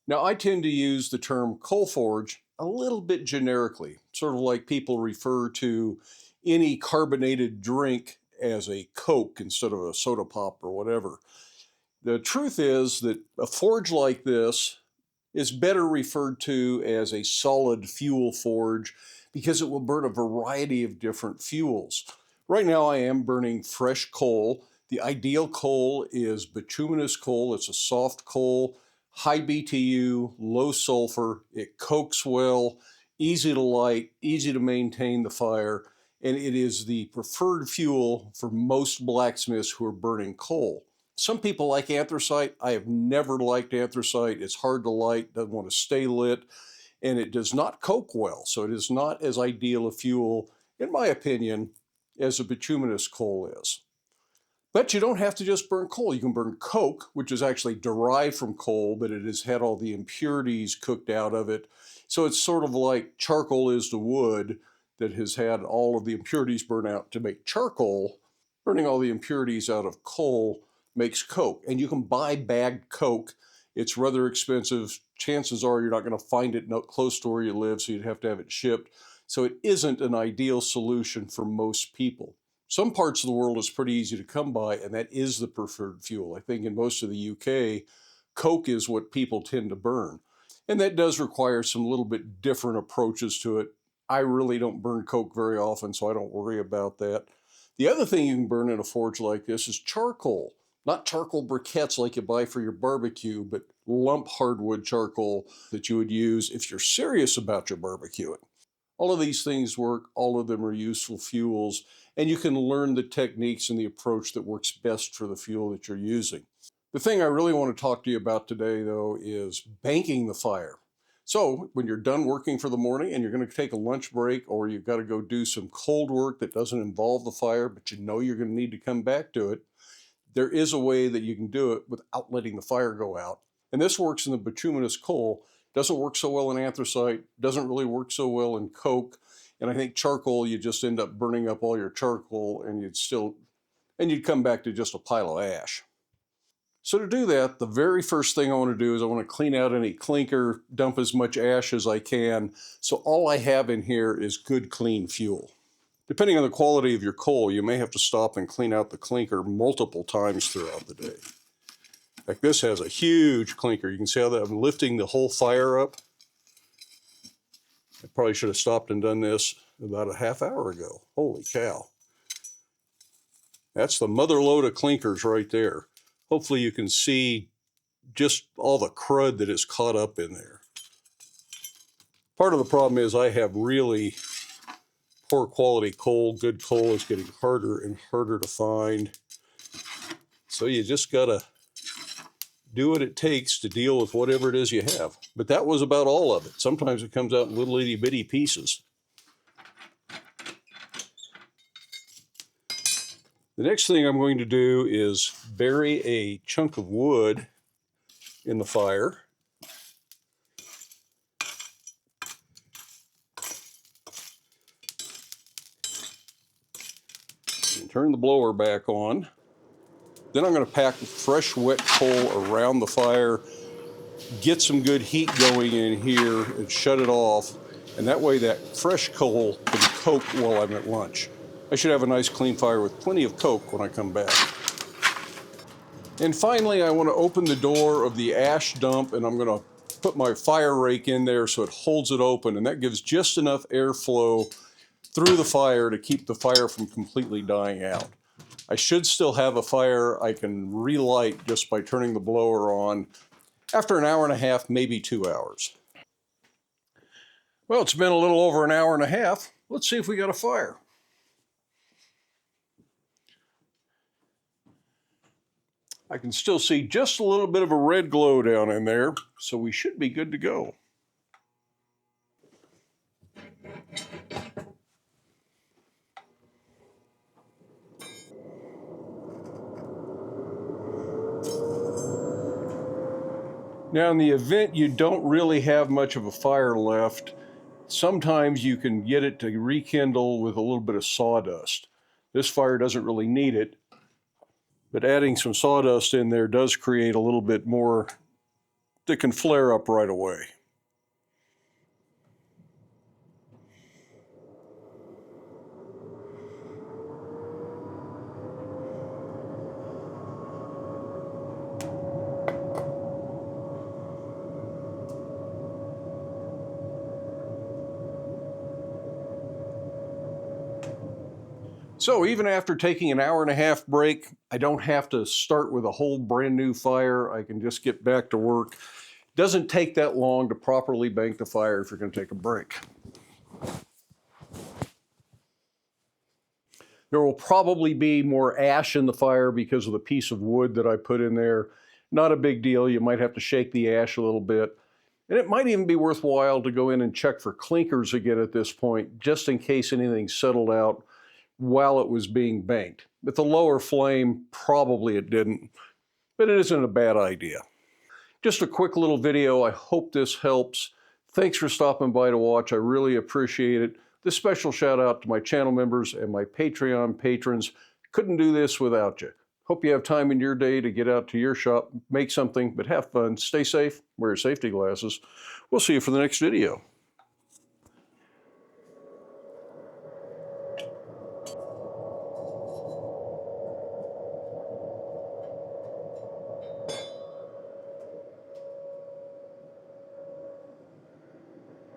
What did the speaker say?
Now, I tend to use the term coal forge a little bit generically, sort of like people refer to any carbonated drink as a Coke instead of a soda pop or whatever. The truth is that a forge like this is better referred to as a solid fuel forge because it will burn a variety of different fuels. Right now, I am burning fresh coal. The ideal coal is bituminous coal. It's a soft coal, high BTU, low sulfur. It cokes well, easy to light, easy to maintain the fire, and it is the preferred fuel for most blacksmiths who are burning coal. Some people like anthracite. I have never liked anthracite. It's hard to light, doesn't want to stay lit, and it does not coke well. So it is not as ideal a fuel, in my opinion, as a bituminous coal is. But you don't have to just burn coal. You can burn coke, which is actually derived from coal, but it has had all the impurities cooked out of it. So it's sort of like charcoal is to wood that has had all of the impurities burned out to make charcoal. Burning all the impurities out of coal makes coke. And you can buy bagged coke. It's rather expensive. Chances are you're not going to find it close to where you live, so you'd have to have it shipped. So it isn't an ideal solution for most people. Some parts of the world it's pretty easy to come by, and that is the preferred fuel. I think in most of the UK, coke is what people tend to burn. And that does require some little bit different approaches to it. I really don't burn coke very often, so I don't worry about that. The other thing you can burn in a forge like this is charcoal. Not charcoal briquettes like you buy for your barbecue, but lump hardwood charcoal that you would use if you're serious about your barbecuing. All of these things work, all of them are useful fuels, and you can learn the techniques and the approach that works best for the fuel that you're using. The thing I really want to talk to you about today, though, is banking the fire. So when you're done working for the morning and you're going to take a lunch break, or you've got to go do some cold work that doesn't involve the fire, but you know you're going to need to come back to it, there is a way that you can do it without letting the fire go out. And this works in the bituminous coal. Doesn't work so well in anthracite, doesn't really work so well in coke. And I think charcoal, you just end up burning up all your charcoal and you'd come back to just a pile of ash. So to do that, the very first thing I want to do is I want to clean out any clinker, dump as much ash as I can. So all I have in here is good, clean fuel. Depending on the quality of your coal, you may have to stop and clean out the clinker multiple times throughout the day. Like this has a huge clinker. You can see how that I'm lifting the whole fire up. I probably should have stopped and done this about a half hour ago. Holy cow. That's the mother load of clinkers right there. Hopefully you can see just all the crud that is caught up in there. Part of the problem is I have really poor quality coal. Good coal is getting harder and harder to find. So you just gotta do what it takes to deal with whatever it is you have. But that was about all of it. Sometimes it comes out in little itty bitty pieces. The next thing I'm going to do is bury a chunk of wood in the fire. And turn the blower back on. Then I'm going to pack fresh wet coal around the fire, get some good heat going in here and shut it off. And that way that fresh coal can coke while I'm at lunch. I should have a nice clean fire with plenty of coke when I come back. And finally, I want to open the door of the ash dump, and I'm going to put my fire rake in there so it holds it open, and that gives just enough airflow through the fire to keep the fire from completely dying out. I should still have a fire I can relight just by turning the blower on after an hour and a half, maybe 2 hours. Well, it's been a little over an hour and a half. Let's see if we got a fire. I can still see just a little bit of a red glow down in there, so we should be good to go. Now, in the event you don't really have much of a fire left, sometimes you can get it to rekindle with a little bit of sawdust. This fire doesn't really need it, but adding some sawdust in there does create a little bit more that can flare up right away. So even after taking an hour-and-a-half break, I don't have to start with a whole brand new fire. I can just get back to work. Doesn't take that long to properly bank the fire if you're going to take a break. There will probably be more ash in the fire because of the piece of wood that I put in there. Not a big deal. You might have to shake the ash a little bit. And it might even be worthwhile to go in and check for clinkers again at this point, just in case anything settled out while it was being banked. With the lower flame, probably it didn't, but it isn't a bad idea. Just a quick little video. I hope this helps. Thanks for stopping by to watch. I really appreciate it. This special shout out to my channel members and my Patreon patrons. Couldn't do this without you. Hope you have time in your day to get out to your shop, make something, but have fun, stay safe, wear your safety glasses. We'll see you for the next video.